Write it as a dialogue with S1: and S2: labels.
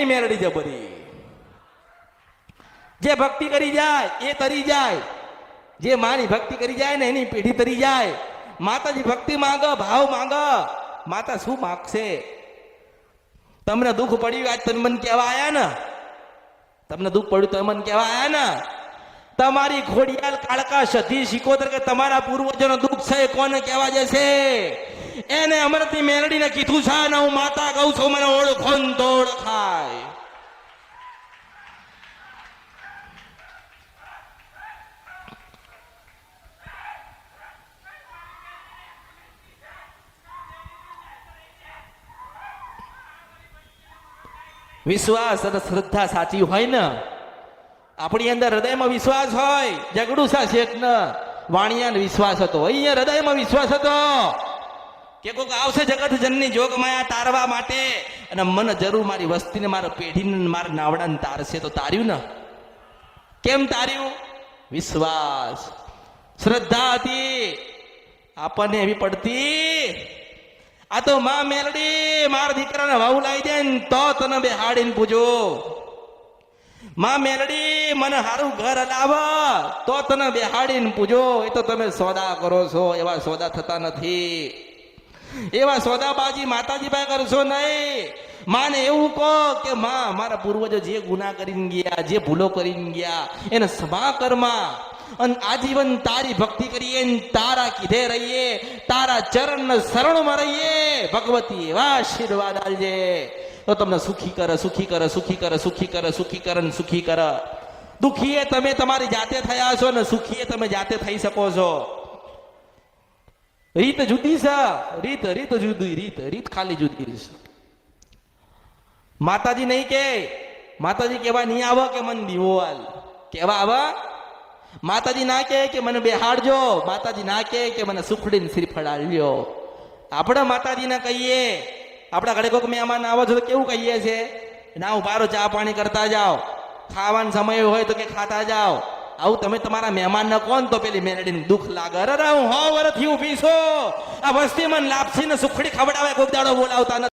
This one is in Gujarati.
S1: મેળડી જબરી જે ભક્તિ કરી જાય એ તરી જાય, જે માની ભક્તિ કરી જાય ને એની પેઢી તરી જાય. માતાજી ભક્તિ માંગો, ભાવ માંગો, માતા શું માગશે? તમને દુઃખ પડ્યું આજ તમે મને કહેવા આયા ને, તમને દુઃખ પડ્યું તમે મને કહેવા આયા ને. તમારી ખોડિયાલ કાળકા સધી શિકોતર કે તમારા પૂર્વજોનો દુઃખ છે એ કોને કહેવા જશે? એને અમરતી મેલડીને કીધું છે ને હું માતા કહું છું, મને ઓળખો ને તો ઓળખાય. વિશ્વાસ અને શ્રદ્ધા સાચી હોય ને, આપણી અંદર હૃદયમાં વિશ્વાસ હોય. જગડું સા શેઠ ને વાણિયાને વિશ્વાસ હતો, અહીંયા હૃદયમાં વિશ્વાસ હતો કે કોઈક આવશે જગત જનની જોગ માયા તારવા માટે અને મને જરૂર મારી વસ્તીને, મારા પેઢીને, મારા નાવડાને તારશે. તો તાર્યું ને? કેમ તાર્યું? વિશ્વાસ, શ્રદ્ધા હતી. આપણને એવી પડતી, આ તો માં મેલડી મારા દીકરાને વાવ લાવી દે ને તો તને બેહાડીને પૂજો. માં મેલડી મને સારું ઘર લાવ તો તને બેહાડીને પૂજો. એ તો તમે સોદા કરો છો, એવા સોદા થતા નથી. એવા સોદાબાજી માતાજી પાસે કરશો નહીં. માને એવું કહો કે માં મારા પૂર્વજો જે ગુનાહ કરીને ગયા, જે ભૂલો કરીને ગયા એને ક્ષમા કરમાં, અને આજીવન તારી ભક્તિ કરીએ, તારા કીધે રહીએ, તારા ચરણ શરણમાં રહીએ. ભગવતી એવા આશીર્વાદ આલજે તો તમને સુખી કરે, સુખી કરે, સુખી કરે, સુખી કરે, સુખી કરે ને સુખી કરે. દુખીએ તમે તમારી જાતે થયા છો ને સુખીએ તમે જાતે થઈ શકો છો. રીત જુદી છે, રીત જુદી, રીત ખાલી જુદી છે. માતાજી નહીં કે, માતાજી કેવા નહીં આવે કે મને દીવોલ કેવા આવે. માતાજી ના કે મને બેહાડજો, માતાજી ના કે મને સુખડીને શ્રીફળ આલ્યો. આપણે માતાજીને કહીએ, આપણા ઘરે કોઈક મહેમાન આવો છો તો કેવું કહીએ છે? ના ઉભારો, ચા પાણી કરતા જાઓ, ખાવાનો સમય હોય તો કે ખાતા જાઓ. આવું તમે તમારા મહેમાન ને કોણ તો પેલી મેલડીને દુઃખ લાગે. અરે હું 100 વર્ષથી ઊભી છું, આ વસ્તી મને લાપસી ને સુખડી ખવડાવે, કોઈ દાડો બોલાવતા નથી.